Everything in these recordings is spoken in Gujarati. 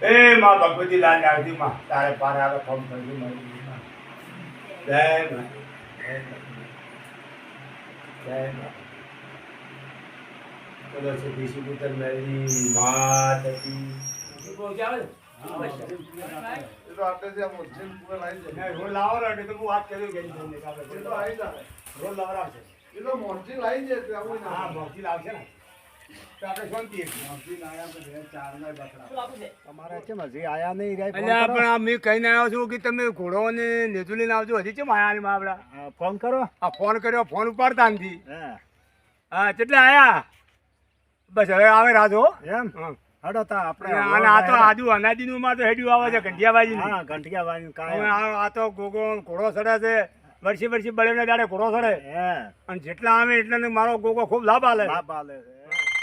એ માં ભગવતી લાલ આવતી માં તારે પાર આવે ફોન કરજો મારી માં. જય માં જય માં બોલો સતી સુપુત્ર મેરી માત કી બોલ કે આવે એ તો આપણે જે મુસ્લિમ પૂરા લાઈન છે રોલ લાવો ને તો હું વાત કર્યો કે નહીં એ તો આવી જાય રોલ લાવરા છે એ તો મોરચી લાઈન છે તે આપણે હા મોટી લાવશે ને તો આપણે શાંતિ મોરચી લાયા તો 2004 ના બકરા તમારે કેમ હજી આયા નહીં રે અલ્યા પણ આ મેં કહીને આવ્યો છું કે તમે ઘોડો ને નેજુ લઈને આવજો હજી કેમ આયા નહીં આપડા ફોન કરો આ ફોન કર્યો ફોન ઉપાડતા નથી હા હા કેટલે આયા બસ હવે આવે રાજો એમ હડો તા આપણે અને આ તો આજુ અનાજીનું માં તો હેડ્યું આવે છે ઘંટિયાબાજી હા ઘંટિયા વાળી હવે કાય આ તો ઘોડો ચડે છે વર્ષી વર્ષી બળેને દાડે ઘોડો ચડે હે અને જેટલા આવે એટલા મારો ગોગો ખૂબ લાભ આલે બાપ આલે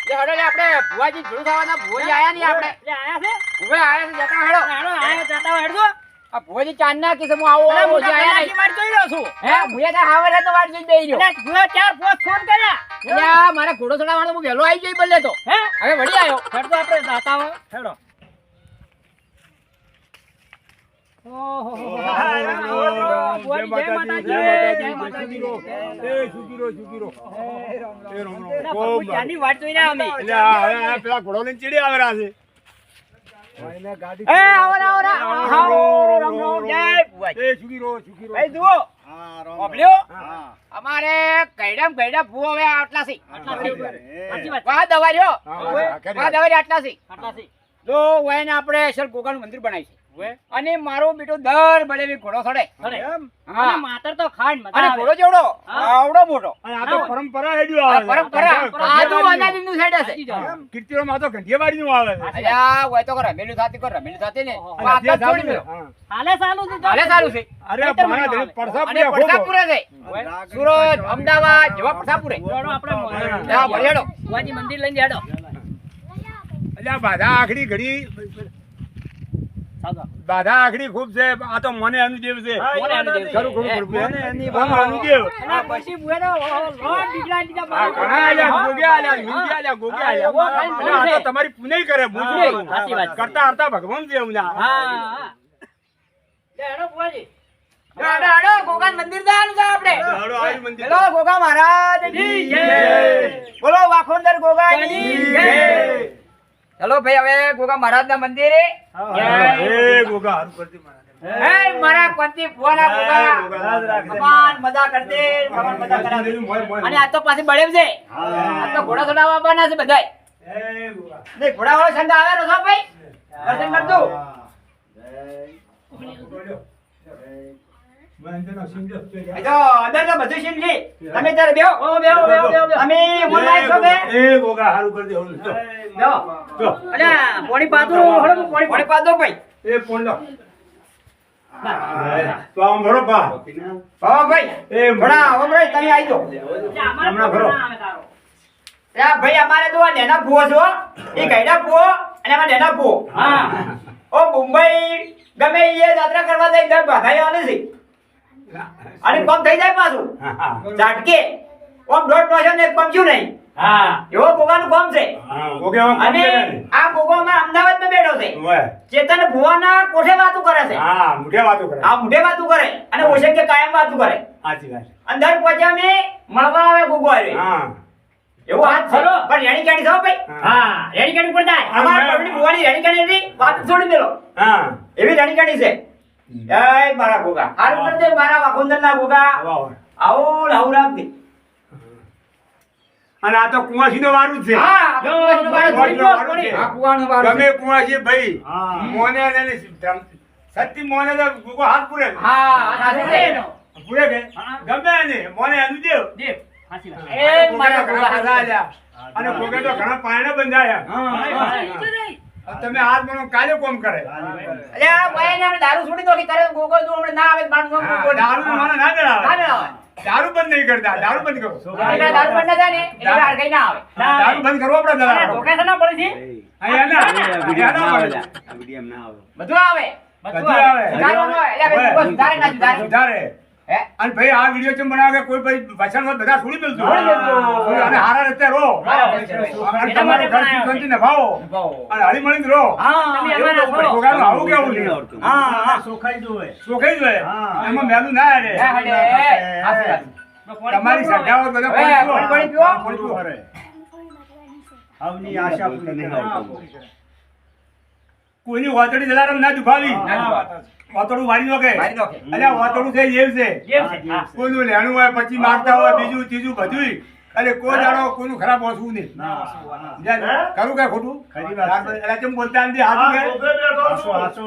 લે હડો લે આપણે ભુવાજી જોડું થવાના ભુવાજી આયા નહીં આપણે લે આયા છે ભુવા આયા છે જતા હેડો હેડો આયા જતા હોય હેડો આ ભુવાજી ચાંદના કે હું આવો અરે ભુવાજી મોટા આયા કલાકી વાટ જોઈ રહ્યો છું હે ભુયા તા હાવર તો વાટ જોઈ બેહી રહ્યો એટલે ભૂયો ચાર પોસ્ટ ફોન કર્યા એટલે આ મારા ઘોડો ચડાવવાનો હું વહેલો આવી જઈ બલ્લે તો હે હવે વળી આવ્યો હેડ તો આપણે જાતા હોય હેડો ઓહો જય માતાજી જય માતાજી એ સુગીરો સુગીરો એ રામ રામ ખૂબ જાની વાટ જોઈ રહ્યા અમે એટલે આ પેલા ઘોડો લઈને ચીડી આવે રહ્યા છે ભાઈને ગાડી એ આવો આવો રામ રામ જય ભુવાજી એ સુગીરો સુગીરો ભાઈ જુઓ હા રોમ ઓબલ્યો હા અમારે કઈડા ભૂવો હવે આટલા છે સાચી વાત વા દવા રહ્યો હા, વા દવા આટલા છે આટલા છે જો વયને આપણે અસલ ગોગાનું મંદિર બનાવી છે અને મારો બેટો દર બળેવી ઘોડો ચડે અરે હા અને માતર તો ખાંડ મજા અને આવે ઘોડો જેવડો આવડો મોટો અને આ તો પરંપરા હેડ્યું આવે છે. પરંપરા આજુ અનાજીનું સાઈડ હશે કીર્તિઓમાં તો ઘંટિયાવાડીનું આવે છે અલ્યા હોય તો રમેલું થાતી ને અને વાત જે જ છોડી સાધુ મેલો. હા. હાલે ચાલુ છે હાલે સારું છે અરે મારા ઘરે પડસા અને પડ્યા ખૂબ. પડસાપુરે છે સુરત અમદાવાદ જેવા પડસાપુરે હેડો આપણે હા ભળેડો ભુવાજી મંદિર લઈને હેડો અલ્યા બાધા આખડી ઘડી ચાલો બાધા આખડી ખૂબ છે આ તો મને અનુદેવ છે મને અનુદેવ છે. ખરું ખરું ખરું. મને એની મને અનુદેવ અને પછી ભુવાનો લોટ દીકરા દીકરા આ ઘણા આલ્યા ગોગે આલ્યા મિંજી આલ્યા ગોગે આલ્યા એટલે આ તો તમારી પુણ્ય કરે હું શું કરું? સાચી વાત છે. કરતા હરતા ભગવાન છે એમના હા લે હેડો ભુવાજી હાડો હાડો ગોગાન મંદિર જવાનું છે આપણે હાડો આવી મંદિર હેલો ગોગા મહારાજ કી જય બોલો વાખોંદર ગોગા કી જય હેલો ભાઈ હવે ગોગા મહારાજ ના મંદિરે એ ગોગા હારું કરતી મારા હે મારા કોંતી ફુવાના ગોગા ભગવાન મજા કરતે ભગવાન મજા કરાવે અને આ તો પાછી બળેવ છે આ તો ઘોડા ચડાવવા આવવાના છે બધાય એ ગોગા ને ઘોડા વાળો સંગ આવે રસો ભાઈ દર્શન કરજો એ તો અંદર તો બધું સીન છે તમે તારે બેહો બેહો અમે હું લાઈક છો કે એ ગોગા હારું કરી દે ઓલું. બેહો જો અલ્યા પોણી પાતું હળો પાણી પાડો ભાઈ એ ફોન લો તો આમ ભરો પા હા ભાઈ એ ભણા હો ભાઈ તમે આવી જાઓ હમણાં ભરો. ત્યાં ભાઈ અમારે તો આ નેના ભૂવો છો એ ગયડા ભૂવો અને આમાં નેના ભૂવો હા ઓ મુંબઈ ગમે એ યાત્રા કરવા જાય દર બાધાઈ આવે છે અને કોમ થઈ જાય પાછું ઝાટકે ઓમ દોઢ પૈસા ને પમજ્યું નહીં હા એવો ગોગાનું કોમ છે હા ગોગે આમ અને કરી દે ને. આ ગોગામાં અમદાવાદમાં બેઠો છે ઓય. ચેતન ભુવાના કોઠે વાતું કરે છે હા મુઠે વાતો કરે આ મુઢે વાતું કરે અને ઓછે કે કાયમ વાતું કરે સાચી વાત અંદર પહોંચ્યા મે મળવા આવે ગોગો આવે હા એવો હાથ છે ખરો. પણ રેણી કાઢી છો ભાઈ હા રેડી કરી પડતા અમારા પબની ભુવાની રેણી કાઢી હતી વાત છોડી દેલો હા એવી રેણી કાઢી છે જય મારા ગોગા હારું કરજે મારા વાખોંદરના ગોગા વાહ, વાહ. આવો લાવું રાખજે અને આ તો કુંવાસી વારું જ છે હા જો, કુવાનું વાળું જો, થોડી જો, આ કુવાનું વાળું ગમે કુંવાસી ભાઈ હા. મોને અને સત્ય મોને તો ગોગો હાથ પૂરે હા આ સાચું છે પૂરે કે ગમે એને મોને એનું દેવ દેવ સાચી વાત એ ગોગે મારા તો ગોગા ઘણા હારું બધા આલ્યા. અને ગોગે તો ઘણા પાયણે બંધાયા તમે હાથ મનો કાલે કોમ કરે અલ્યા ભાઈ ને દારૂ છોડી દો કે તારે ગોગો જો હમણાં ના આવે બાણ હા, ગોગો દારૂ મને ના ના જણાવે. આવે દારૂ બંધ નહીં કરતા દારૂ બંધ કરો એટલે દારૂ બંધ ના થાય ને એટલે વાર કઈ ના આવે દારૂ બંધ કરવો પડે અરે દાદા. ધોકે છે ના પડી છે અહીંયા ના અહીંયા ના પડે. બધું આવે બધું આવે. સુધારવાનું હોય. એટલે ભાઈ ગોગો સુધારે ના સુધારે સુધારે હે અને ભાઈ આ વિડિયો ચમ બનાવે કે કોઈ ભાઈ વચન હોય બધા છોડી દેજો છોડી દેજો. અને હારા રસ્તે રહો બરાબર છે ભાઈ. અને એના માટે તમારું ઘર પણ સુખ શાંતિ નિભાવો અને હળી મળીને રહો તમે એવું અમારા તો છો. ભોગાનું આવું કેવું છે હા સોખાઈ જોવે ચોખાઈ જોઈએ હા. એમાં મેલું ના હારે હે હડે હાસી વાત. તમારી શ્રદ્ધાઓ બધા હવે પાણી પાણી પીવો? પીવો. અરે આવની આશા પૂરી થાય. કોઈની વાતડી જલારામ ના દુભાવી ના વાત. વાતડું વારી નો કે મારી નાખે. અલ્યા વાતડું છે જેવ છે જેમ છે. હા. કોઈનું લેણું હોય પછી મારતા હોય બીજું ત્રીજું બધું અરે કોઈ દાડો કોઈનું ખરાબ હોતું નહીં કરું કે ખોટું ખરી વાત છે. એટલે કેમ બોલતા નથી હાચું કે હાસો હાસો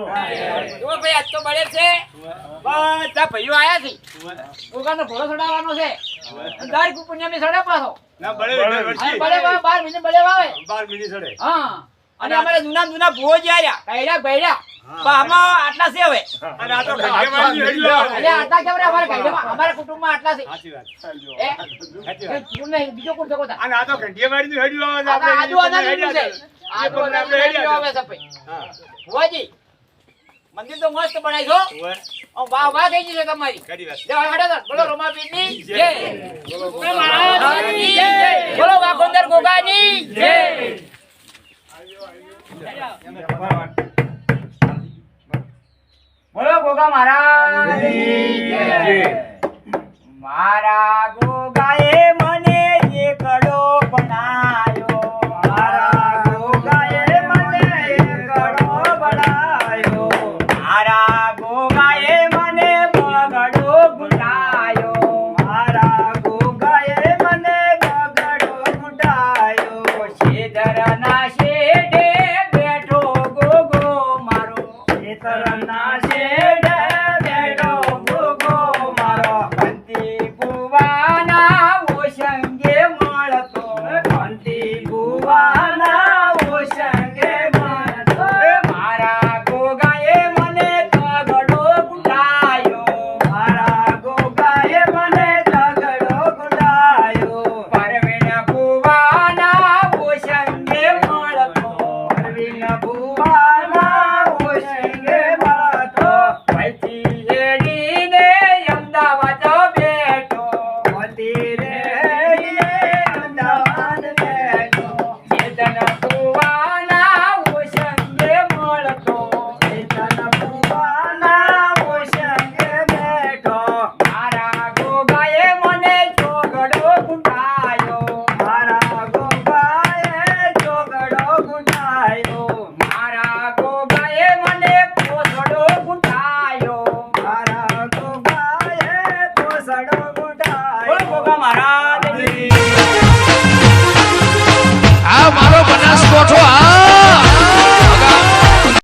જો ભાઈ આજ તો બળે છે બધા ભાઈઓ આયા છે ઓગાનો ઘોડો ચડાવવાનો છે દર પુણ્યમી સડે પાછો ના બળે અને બળે વાવે 12 મહિને બળે વાવે 12 મિનિટ સડે હા અને અમારા જૂના ભૂવો જ આયા કઈડા ભૈડા પણ આમાં આટલા છે હવે અને આ તો ઘંટેવાળી હેડલો. એટલે આટલા કેમ રે અમારા કઈડામાં અમારા કુટુંબમાં આટલા છે સાચી વાત એ કોણ નહીં બીજો કોણ શકો તા અને આ તો ઘંટેવાળીનું હેડલો આવે તો આ આપણે આદુ અનાજનું છે આદુ અનાજનું આવે છે ભાઈ ભુવાજી મંદિર તો મસ્ત બનાવી છો વાહ વાહ થઈ ગઈ છે તમારી ખરી વાત. જય હડે બોલો રોમાપીરની જય બોલો મહારાજની જય બોલો વાકોંદર ગોગાની જય બોલો ગોગા મહારાજની જય મારા ગોગા